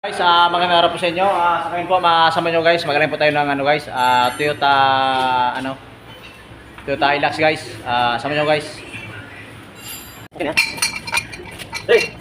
Guys, magandang araw po sa inyo. Sa ngayon po, masama nyo guys. Magaling po tayo ng guys, Toyota Hilux guys. Sama nyo guys. Okay na. Hey.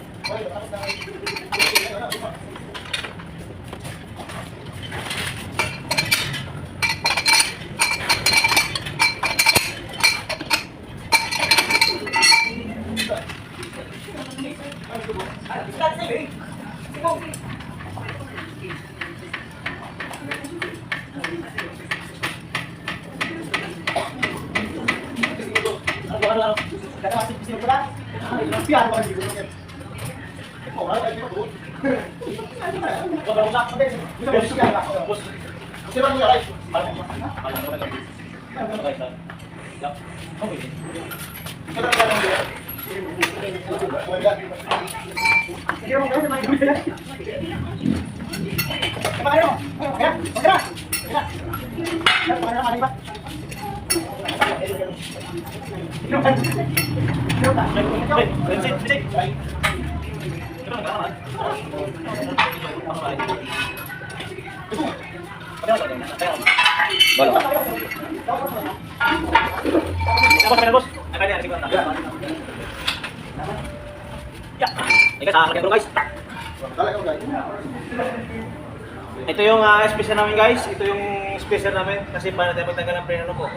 Ito yung special namin guys. Ito yung special namin kasi para tayo magtanggal ng preno po.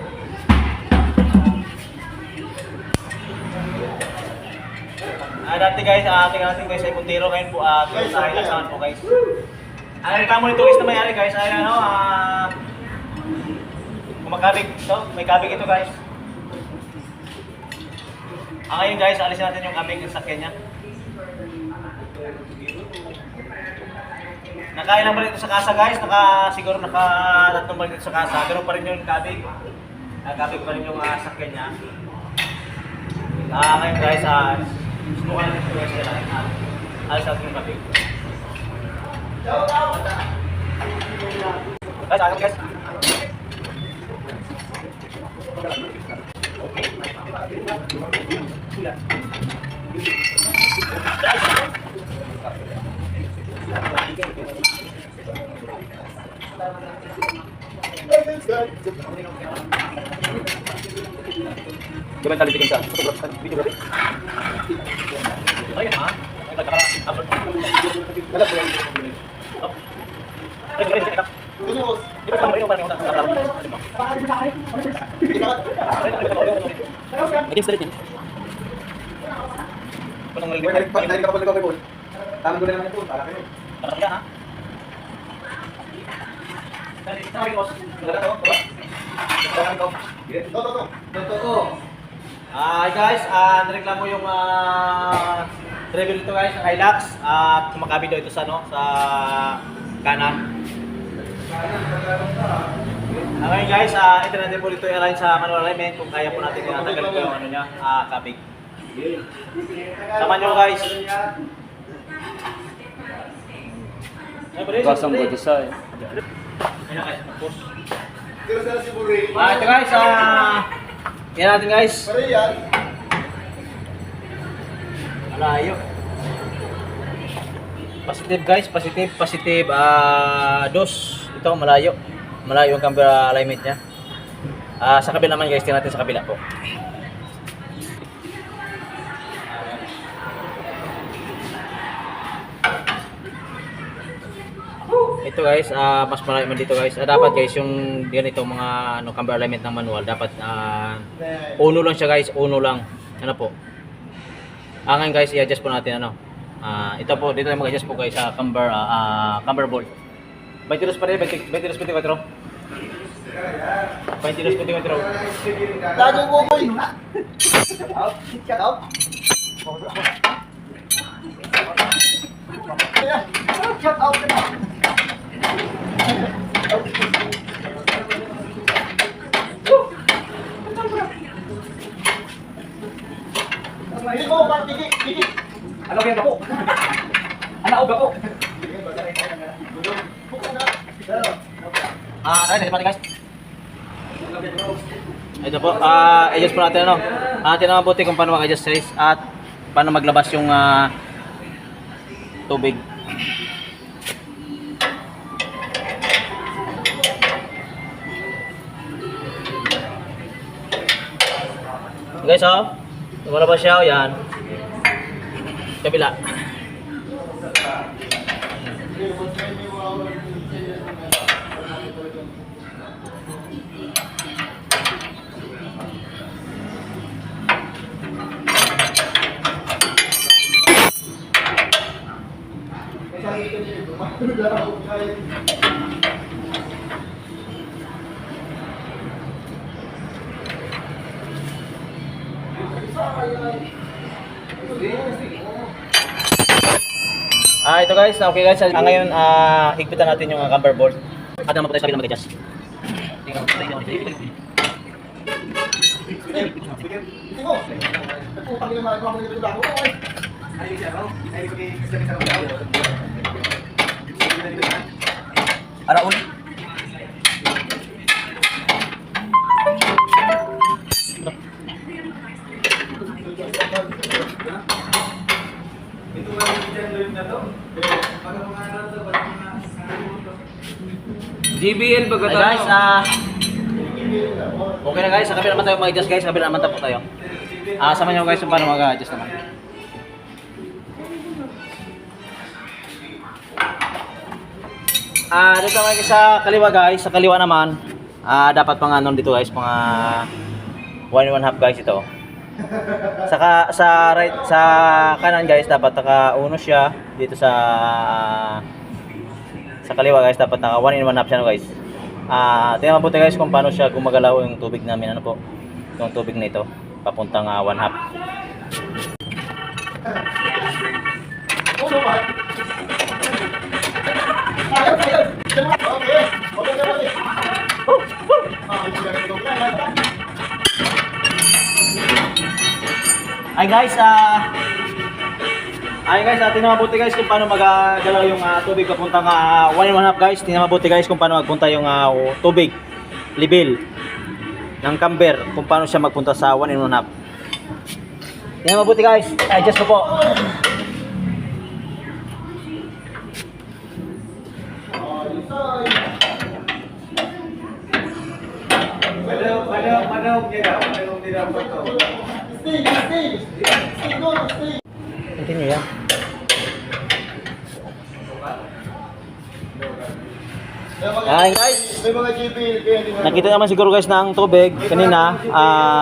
Dati guys, ating guys ay puntiro ngayon po sa Hilux naman po guys. Ang reklamo nito guys na may-ari guys ay kumakabig ito, may kabig ito guys. Ngayon guys, alisin natin yung kabig ng sakyan niya. Nakain lang pa rin ito sa kasa guys, siguro nakatatlong pa rin ito sa kasa. Pero pa rin yung kabig. Kabig pa rin yung sakyan niya. Ngayon guys, subukan natin ito guys. Alis natin yung kabig. Guys, ayun guys. Coba tali bikin sa video berarti. Oh ya, ha? Upload. Wala po yan. Oh. Di ba tama rin yung parang Naging straight yun. Dahil ka pa nagawa po. Tama ko na naman po, para kayo. Para kayo, ha? Hi guys, nareklamo yung driver dito guys, ng Hilux at kumakabi daw ito sa kanan. Ngayon guys, ito natin po dito i-align sa manual alignment kung kaya po natin tanggalin ko yung kabig. Sama nyo guys. Pasang ko sa ito guys, yan natin guys. Malayo. Positive guys, positive dos. Ito malayo ang camera alignment niya. Sa kabila naman guys, tingnan natin sa kabila po. Ito guys, mas malayo man dito guys. Dapat guys yung ganito mga camera alignment ng manual, dapat uno lang siya guys, uno lang. Ano po? Ngayon guys, i-adjust po natin ito po, dito tayo mag-adjust po guys sa camber bolt. 22 pa rin, 22 24. 22 24. Lagi mo ko yun. Shut up. Shut up. Hindi ko parang tiki. Ano kaya ako? Ano ako? Dito pa guys. Ito po, adjust po natin atin naman buti kung paano mag-adjust guys at paano maglabas yung tubig. Guys, oh. Lumalabas siya, oh, yan. Kabila. Ito guys, okay guys. Ngayon, higpitan natin yung camber board. At naman po tayo sa kabilang mag-adjust. Araon. JBL baga Hey guys, okay na guys, sa kabila naman tayo mag-adjust guys, sa kabila naman tayo po tayo. Sama nyo guys kung paano mag-adjust naman. Dito guys sa kaliwa guys, sa kaliwa naman, dapat pang ano dito guys, mga 1.5 guys ito. Saka sa right, sa kanan guys, dapat naka-uno siya dito sa kaliwa guys, dapat naka 1.5 siya no guys. Tingnan mabuti guys kung paano siya gumagalaw yung tubig namin, ano po, yung tubig na ito papuntang 1/2. Ay guys, tingnan mabuti guys kung paano magagalaw yung tubig papuntang 1.5 guys. Tingnan mabuti guys kung paano magpunta yung tubig level ng camber, kung paano siya magpunta sa 1.5. Tingnan mabuti guys, adjust ko po. Continue yan. Ayan guys, nakita naman siguro guys na ang tubig kanina,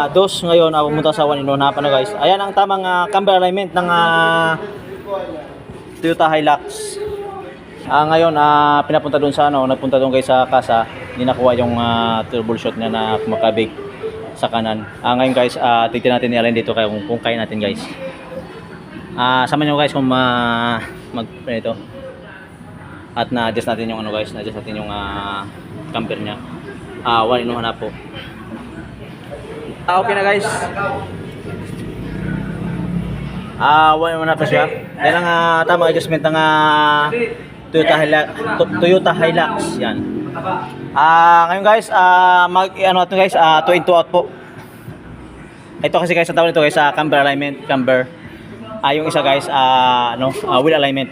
dos, ngayon pumunta sa 1.5 ano guys. Ayan ang tamang camber alignment ng Toyota Hilux. Ngayon pinapunta doon sa nagpunta doon guys sa kasa, hindi nakuha yung troubleshoot niya na kumakabig sa kanan. Ngayon guys, tignan natin i-align dito kung kaya natin guys. Sama nyo guys kung ito. At na-adjust natin yung guys, na-adjust natin yung camper niya. 1.5 po. Okay na guys. 1.5 pa siya. Yan ang tamang adjustment ng Toyota Hilux. Yan. Ngayon guys, ito guys, 2 into out po. Ito kasi guys, ang tawag nito guys, camber alignment, camber. Yung isa guys, wheel alignment.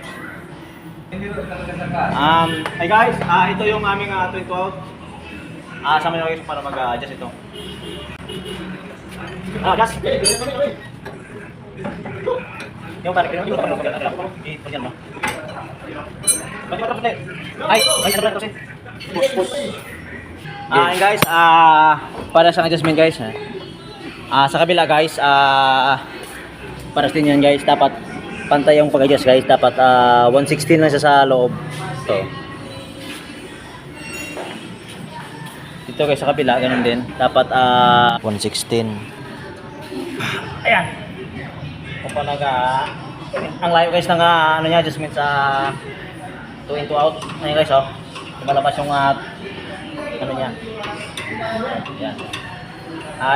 Hey guys, ito yung aming 2 into out. Sama nyo guys para mag-adjust ito. Adjust. Yung parang ganyan mo. Ay, ano kasi? Push. And guys, para sa adjustment guys, sa kabila guys, para sa yan guys, dapat pantay yung pag-adjust guys, dapat 116 lang siya sa loob. So, dito guys sa kabila, ganun din, dapat 116. Ayan. Kung ang layo guys ng niya, adjustment sa 2 into out. Ayan guys, lumalabas yung niya. Ayan.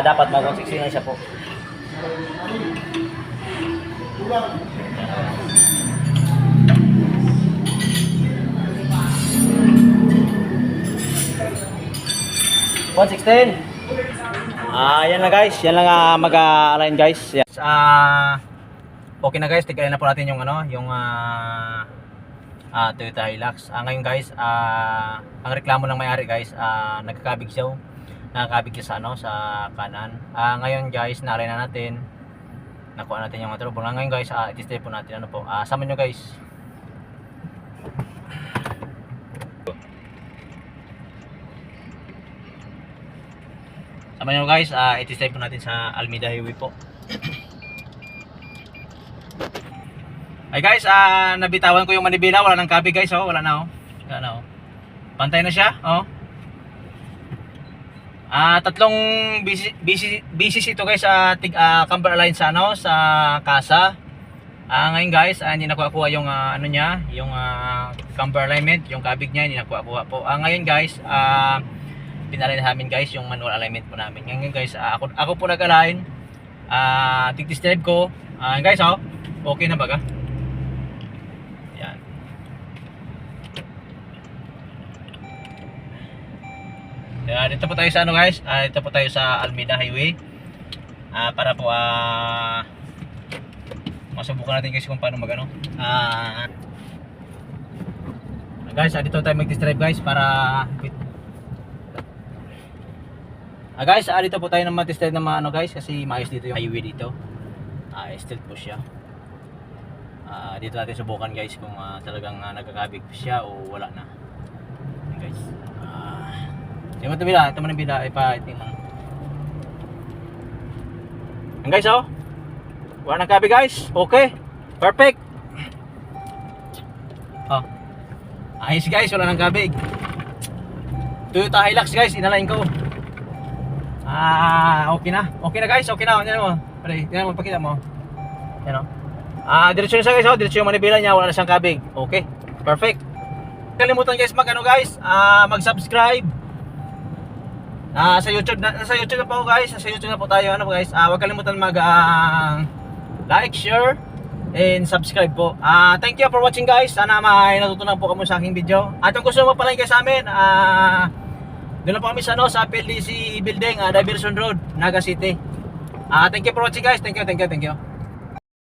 Dapat mag 116 lang siya po. Yan lang guys, yan lang mag-align guys. Yes. Okay na guys, tignan na po natin yung Toyota Hilux. Ngayon guys, ang reklamo ng may-ari guys, nagkakabig siya. nakakabig siya sa ano, sa kanan. Ngayon guys, na-align na natin. Nakuha natin yung trouble. Ngayon guys, i-test po natin ano po. Sama nyo guys. Sama nyo guys, i-test po natin sa Almeida Highway po. Ay guys, nabitawan ko yung manibela, wala nang kabig guys, oh, wala na oh. Wala na oh. Pantay na siya, oh. Tatlong BCC ito guys sa Camber Alliance sa ano, sa Casa. Ngayon guys, hindi nakuha yung ano niya, yung camber alignment, yung kabig niya hindi nakuha po. Ngayon guys, pinalign namin guys yung manual alignment po namin. Ngayon guys, ako po nag-align. Tig-test drive ko. Guys, oh, okay na baga? Yan. Dito po tayo sa ano guys, dito po tayo sa Almeida Highway. Para po masubukan natin guys kung paano magano. Guys, dito tayo mag-test drive guys para guys, dito po tayo ng mag-test drive ng mga ano guys kasi maayos dito yung highway dito. Still po siya. Dito natin subukan guys kung talagang nagkakabig siya o wala na. Ayan, guys. Yung ito bila, ito man ang bila, ipatingnan. Ayan guys, oh. Wala nang kabig guys. Okay. Perfect. Oh. Ayos guys, wala nang kabig. Toyota Hilux guys, inalain ko. Okay na. Okay na guys, okay na. Tingnan mo. Pare, tingnan mo, pakita mo. Yan oh. Diretso na siya guys, oh. Diretso yung manibela niya, wala na siyang kabig. Okay. Perfect. Kalimutan guys mag-ano guys, mag-subscribe. Sa YouTube na po guys, sa YouTube na po tayo ano guys. Huwag kalimutan mag like, share and subscribe po. Thank you for watching guys. Sana may natutunan po kamo sa aking video. At kung gusto mo pala guys sa amin, doon na po kami sa ano, sa PLDC building, Diversion Road, Naga City. Thank you for watching guys. Thank you.